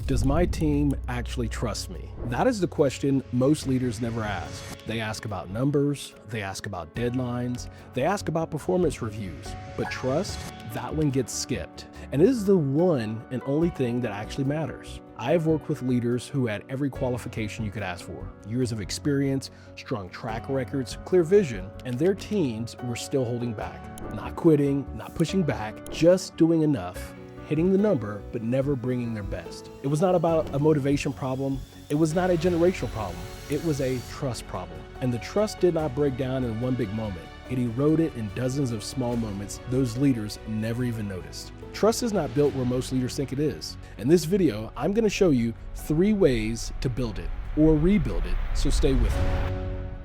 Does my team actually trust me? That is the question most leaders never ask. They ask about numbers, they ask about deadlines, they ask about performance reviews, but trust, that one gets skipped. And it is the one and only thing that actually matters. I have worked with leaders who had every qualification you could ask for: years of experience, strong track records, clear vision, and their teams were still holding back. Not quitting, not pushing back, just doing enough, hitting the number, but never bringing their best. It was not about a motivation problem. It was not a generational problem. It was a trust problem. And the trust did not break down in one big moment. It eroded in dozens of small moments those leaders never even noticed. Trust is not built where most leaders think it is. In this video, I'm going to show you 3 ways to build it or rebuild it, so stay with me.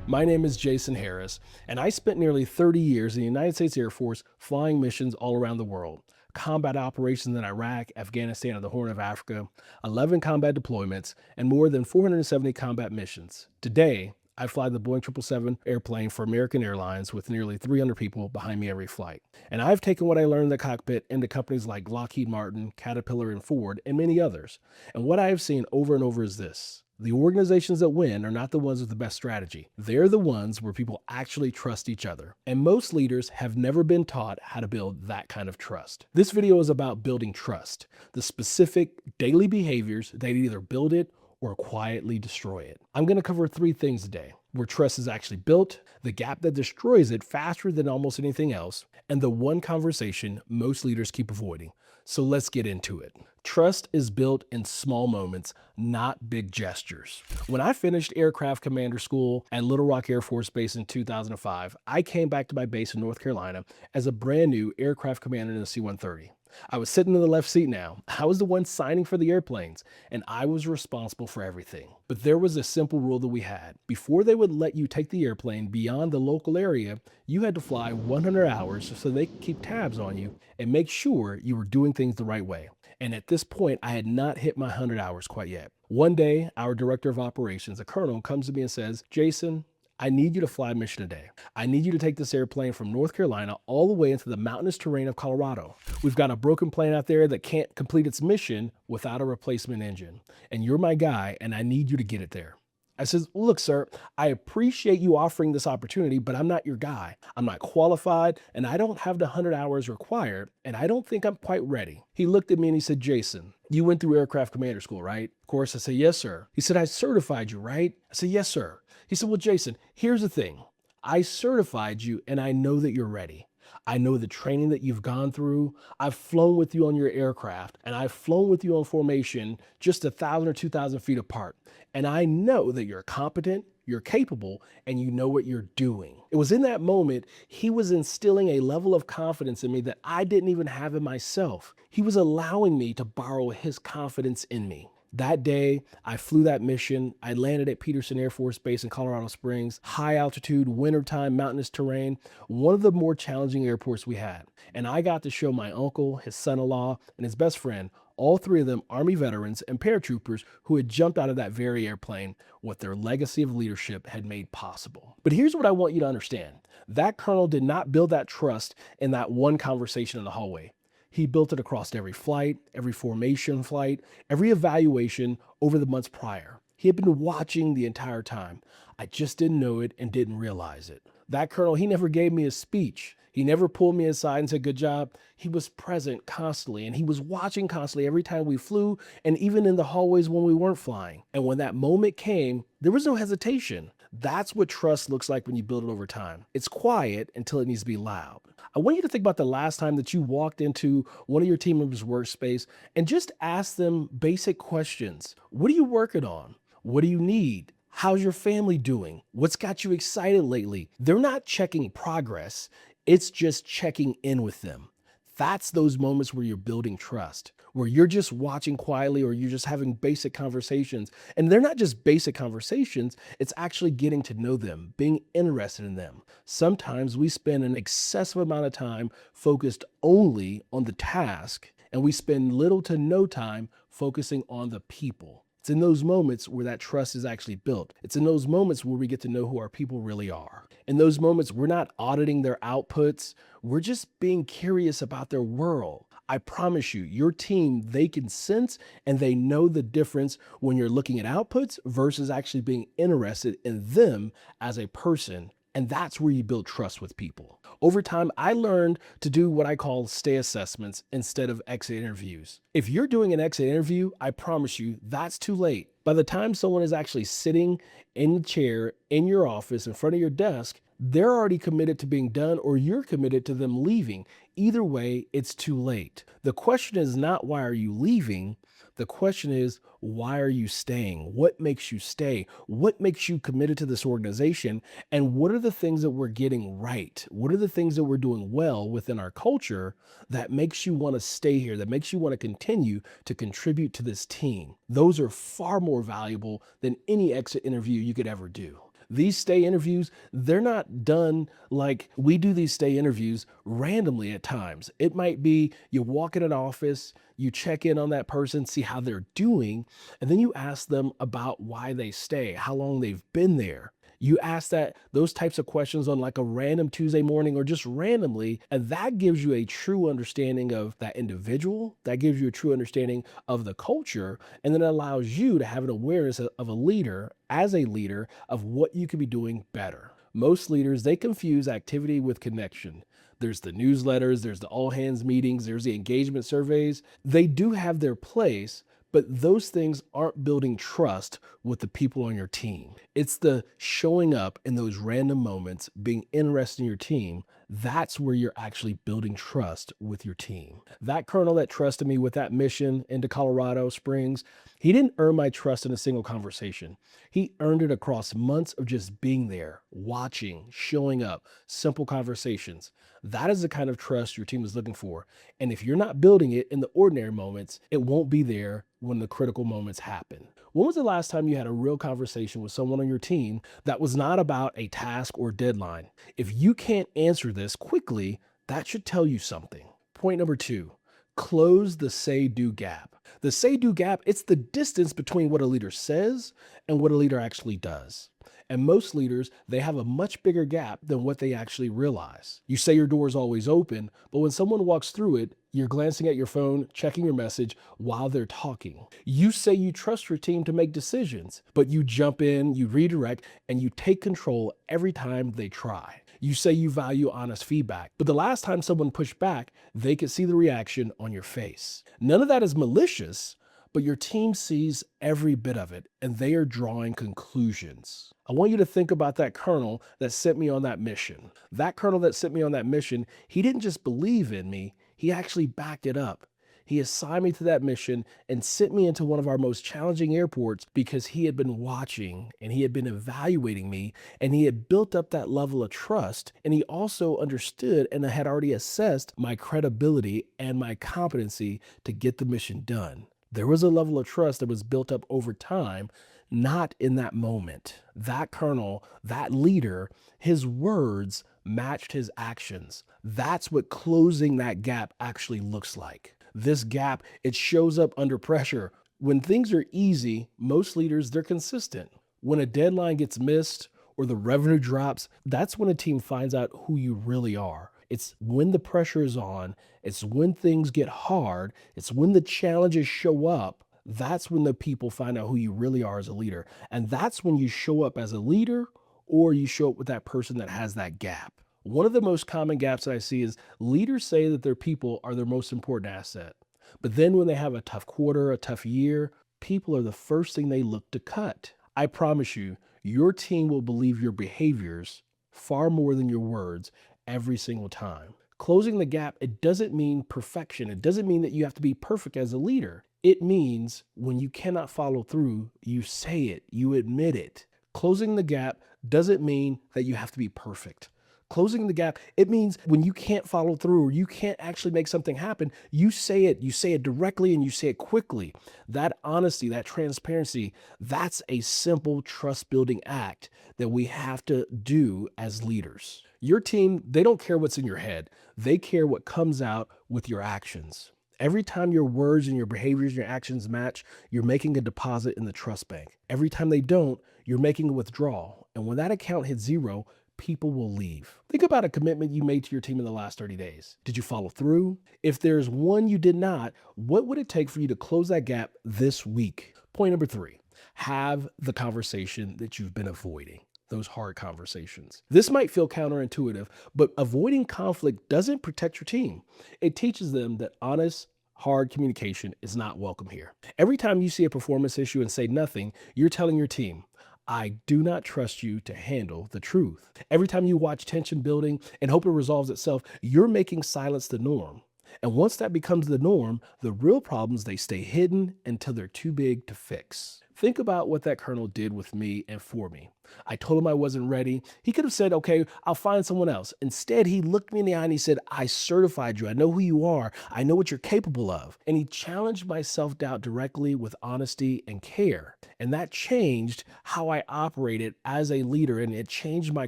My name is Jason Harris, and I spent nearly 30 years in the United States Air Force flying missions all around the world. Combat operations in Iraq, Afghanistan, and the Horn of Africa, 11 combat deployments, and more than 470 combat missions. Today, I fly the Boeing 777 airplane for American Airlines with nearly 300 people behind me every flight. And I've taken what I learned in the cockpit into companies like Lockheed Martin, Caterpillar, and Ford, and many others. And what I have seen over and over is this: the organizations that win are not the ones with the best strategy. They're the ones where people actually trust each other. And most leaders have never been taught how to build that kind of trust. This video is about building trust, the specific daily behaviors that either build it or quietly destroy it. I'm going to cover 3 things today: where trust is actually built, the gap that destroys it faster than almost anything else, and the one conversation most leaders keep avoiding. So let's get into it. Trust is built in small moments, not big gestures. When I finished aircraft commander school at Little Rock Air Force Base in 2005, I came back to my base in North Carolina as a brand new aircraft commander in the C-130. I was sitting in the left seat now. I was the one signing for the airplanes, and I was responsible for everything. But there was a simple rule that we had. Before they would let you take the airplane beyond the local area, you had to fly 100 hours so they could keep tabs on you and make sure you were doing things the right way. And at this point, I had not hit my 100 hours quite yet. One day, our director of operations, a colonel, comes to me and says, "Jason, I need you to fly a mission today. I need you to take this airplane from North Carolina all the way into the mountainous terrain of Colorado. We've got a broken plane out there that can't complete its mission without a replacement engine. And you're my guy, and I need you to get it there." I says, "Look, sir, I appreciate you offering this opportunity, but I'm not your guy. I'm not qualified, and I don't have the 100 hours required, and I don't think I'm quite ready." He looked at me and he said, "Jason, you went through aircraft commander school, right?" Of course, I said, "Yes, sir." He said, "I certified you, right?" I said, "Yes, sir." He said, "Well, Jason, here's the thing. I certified you, and I know that you're ready. I know the training that you've gone through. I've flown with you on your aircraft, and I've flown with you on formation just 1,000 or 2,000 feet apart. And I know that you're competent, you're capable, and you know what you're doing." It was in that moment he was instilling a level of confidence in me that I didn't even have in myself. He was allowing me to borrow his confidence in me. That day, I flew that mission. I landed at Peterson Air Force Base in Colorado Springs, high altitude, wintertime, mountainous terrain, one of the more challenging airports we had. And I got to show my uncle, his son-in-law, and his best friend, all 3 of them Army veterans and paratroopers who had jumped out of that very airplane, what their legacy of leadership had made possible. But here's what I want you to understand. That colonel did not build that trust in that one conversation in the hallway. He built it across every flight, every formation flight, every evaluation over the months prior. He had been watching the entire time. I just didn't know it and didn't realize it. That colonel, he never gave me a speech. He never pulled me aside and said, "Good job." He was present constantly, and he was watching constantly every time we flew, and even in the hallways when we weren't flying. And when that moment came, there was no hesitation. That's what trust looks like when you build it over time. It's quiet until it needs to be loud. I want you to think about the last time that you walked into one of your team members' workspace and just ask them basic questions. What are you working on? What do you need? How's your family doing? What's got you excited lately? They're not checking progress. It's just checking in with them. That's those moments where you're building trust, where you're just watching quietly or you're just having basic conversations. And they're not just basic conversations, it's actually getting to know them, being interested in them. Sometimes we spend an excessive amount of time focused only on the task, and we spend little to no time focusing on the people. It's in those moments where that trust is actually built. It's in those moments where we get to know who our people really are. In those moments, we're not auditing their outputs. We're just being curious about their world. I promise you, your team, they can sense and they know the difference when you're looking at outputs versus actually being interested in them as a person. And that's where you build trust with people. Over time, I learned to do what I call stay assessments instead of exit interviews. If you're doing an exit interview, I promise you that's too late. By the time someone is actually sitting in the chair in your office in front of your desk, they're already committed to being done or you're committed to them leaving. Either way, it's too late. The question is not why are you leaving? The question is, why are you staying? What makes you stay? What makes you committed to this organization? And what are the things that we're getting right? What are the things that we're doing well within our culture that makes you want to stay here, that makes you want to continue to contribute to this team? Those are far more valuable than any exit interview you could ever do. These stay interviews, they're not done like we do these stay interviews randomly at times. It might be you walk in an office, you check in on that person, see how they're doing, and then you ask them about why they stay, how long they've been there. You ask those types of questions on like a random Tuesday morning or just randomly, and that gives you a true understanding of that individual. That gives you a true understanding of the culture, and then it allows you to have an awareness of a leader, as a leader, of what you could be doing better. Most leaders, they confuse activity with connection. There's the newsletters, there's the all hands meetings, there's the engagement surveys. They do have their place, but those things aren't building trust with the people on your team. It's the showing up in those random moments, being interested in your team. That's where you're actually building trust with your team. That colonel that trusted me with that mission into Colorado Springs, he didn't earn my trust in a single conversation. He earned it across months of just being there, watching, showing up, simple conversations. That is the kind of trust your team is looking for. And if you're not building it in the ordinary moments, it won't be there when the critical moments happen. When was the last time you had a real conversation with someone on your team that was not about a task or deadline? If you can't answer this quickly, that should tell you something. Point number 2, close the say-do gap. The say-do gap, it's the distance between what a leader says and what a leader actually does. And most leaders, they have a much bigger gap than what they actually realize. You say your door is always open, but when someone walks through it, you're glancing at your phone, checking your message while they're talking. You say you trust your team to make decisions, but you jump in, you redirect, and you take control every time they try. You say you value honest feedback, but the last time someone pushed back, they could see the reaction on your face. None of that is malicious, but your team sees every bit of it and they are drawing conclusions. I want you to think about that colonel that sent me on that mission. That colonel that sent me on that mission, he didn't just believe in me, he actually backed it up. He assigned me to that mission and sent me into one of our most challenging airports because he had been watching and he had been evaluating me and he had built up that level of trust. And he also understood and had already assessed my credibility and my competency to get the mission done. There was a level of trust that was built up over time, not in that moment. That colonel, that leader, his words matched his actions. That's what closing that gap actually looks like. This gap, it shows up under pressure. When things are easy, most leaders, they're consistent. When a deadline gets missed or the revenue drops, that's when a team finds out who you really are. It's when the pressure is on, it's when things get hard, it's when the challenges show up. That's when the people find out who you really are as a leader. And that's when you show up as a leader or you show up with that person that has that gap. One of the most common gaps that I see is leaders say that their people are their most important asset. But then when they have a tough quarter, a tough year, people are the first thing they look to cut. I promise you, your team will believe your behaviors far more than your words every single time. Closing the gap, it doesn't mean perfection. It doesn't mean that you have to be perfect as a leader. It means when you cannot follow through, you say it, you admit it. Closing the gap doesn't mean that you have to be perfect. Closing the gap, it means when you can't follow through or you can't actually make something happen, you say it directly and you say it quickly. That honesty, that transparency, that's a simple trust building act that we have to do as leaders. Your team, they don't care what's in your head. They care what comes out with your actions. Every time your words and your behaviors and your actions match, you're making a deposit in the trust bank. Every time they don't, you're making a withdrawal. And when that account hits zero, people will leave. Think about a commitment you made to your team in the last 30 days. Did you follow through? If there's one you did not, what would it take for you to close that gap this week? Point number 3, have the conversation that you've been avoiding. Those hard conversations. This might feel counterintuitive, but avoiding conflict doesn't protect your team. It teaches them that honest, hard communication is not welcome here. Every time you see a performance issue and say nothing, you're telling your team, I do not trust you to handle the truth. Every time you watch tension building and hope it resolves itself, you're making silence the norm. And once that becomes the norm, the real problems, they stay hidden until they're too big to fix. Think about what that colonel did with me and for me. I told him I wasn't ready. He could have said, okay, I'll find someone else. Instead, he looked me in the eye and he said, I certified you. I know who you are. I know what you're capable of. And he challenged my self-doubt directly with honesty and care. And that changed how I operated as a leader, and it changed my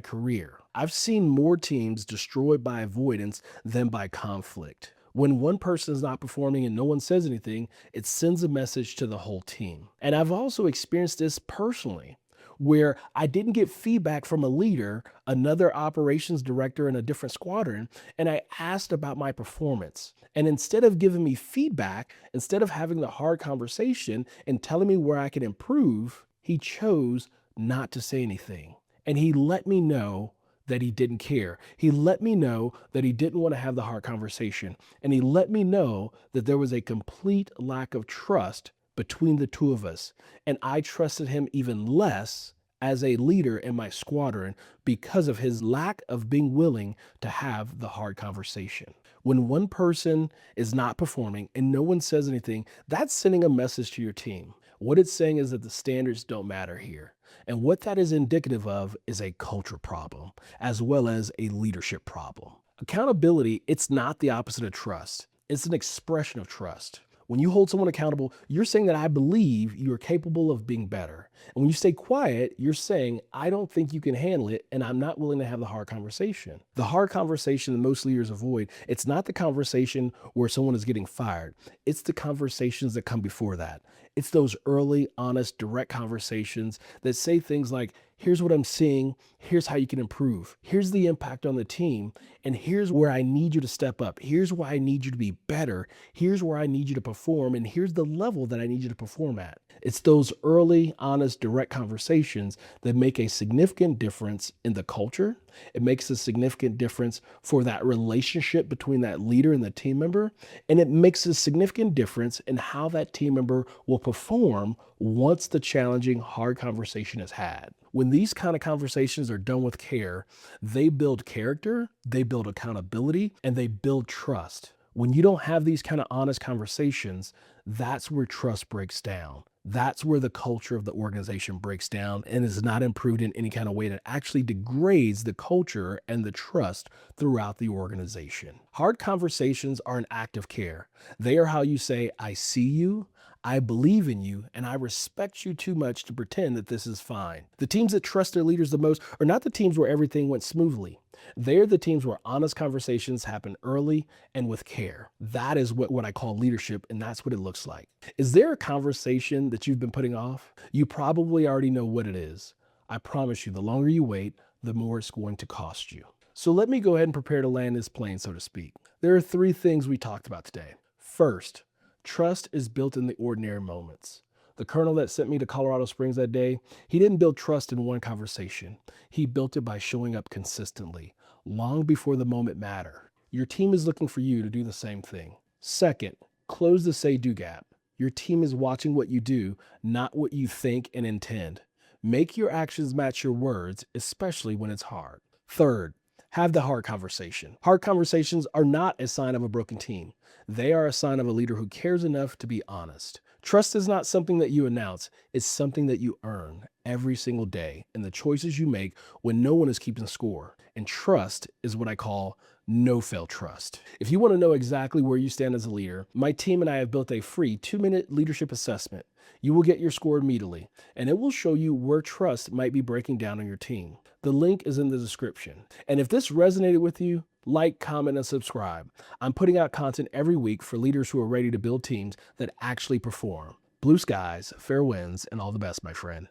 career. I've seen more teams destroyed by avoidance than by conflict. When one person is not performing and no one says anything, it sends a message to the whole team. And I've also experienced this personally, where I didn't get feedback from a leader, another operations director in a different squadron, and I asked about my performance. And instead of giving me feedback, instead of having the hard conversation and telling me where I could improve, he chose not to say anything. And he let me know that he didn't care. He let me know that he didn't want to have the hard conversation. And he let me know that there was a complete lack of trust between the two of us. And I trusted him even less as a leader in my squadron because of his lack of being willing to have the hard conversation. When one person is not performing and no one says anything, that's sending a message to your team. What it's saying is that the standards don't matter here. And what that is indicative of is a culture problem, as well as a leadership problem. Accountability, it's not the opposite of trust. It's an expression of trust. When you hold someone accountable, you're saying that I believe you're capable of being better. And when you stay quiet, you're saying, I don't think you can handle it, and I'm not willing to have the hard conversation. The hard conversation that most leaders avoid, it's not the conversation where someone is getting fired. It's the conversations that come before that. It's those early, honest, direct conversations that say things like, here's what I'm seeing, here's how you can improve, here's the impact on the team, and here's where I need you to step up, here's why I need you to be better, here's where I need you to perform, and here's the level that I need you to perform at. It's those early, honest, direct conversations that make a significant difference in the culture. It makes a significant difference for that relationship between that leader and the team member, and it makes a significant difference in how that team member will perform once the challenging, hard conversation is had. When these kind of conversations are done with care, they build character, they build accountability, and they build trust. When you don't have these kind of honest conversations, that's where trust breaks down. That's where the culture of the organization breaks down and is not improved in any kind of way that actually degrades the culture and the trust throughout the organization. Hard conversations are an act of care. They are how you say, I see you, I believe in you, and I respect you too much to pretend that this is fine. The teams that trust their leaders the most are not the teams where everything went smoothly. They're the teams where honest conversations happen early and with care. That is what I call leadership, and that's what it looks like. Is there a conversation that you've been putting off? You probably already know what it is. I promise you, the longer you wait, the more it's going to cost you. So let me go ahead and prepare to land this plane, so to speak. There are 3 things we talked about today. First, trust is built in the ordinary moments. The colonel that sent me to Colorado Springs that day, he didn't build trust in one conversation. He built it by showing up consistently, long before the moment mattered. Your team is looking for you to do the same thing. Second, close the say-do gap. Your team is watching what you do, not what you think and intend. Make your actions match your words, especially when it's hard. Third, have the hard conversation. Hard conversations are not a sign of a broken team. They are a sign of a leader who cares enough to be honest. Trust is not something that you announce. It's something that you earn every single day in the choices you make when no one is keeping score. And trust is what I call no-fail trust. If you want to know exactly where you stand as a leader, my team and I have built a free 2-minute leadership assessment. You will get your score immediately, and it will show you where trust might be breaking down on your team. The link is in the description. And if this resonated with you, like, comment, and subscribe. I'm putting out content every week for leaders who are ready to build teams that actually perform. Blue skies, fair winds, and all the best, my friend.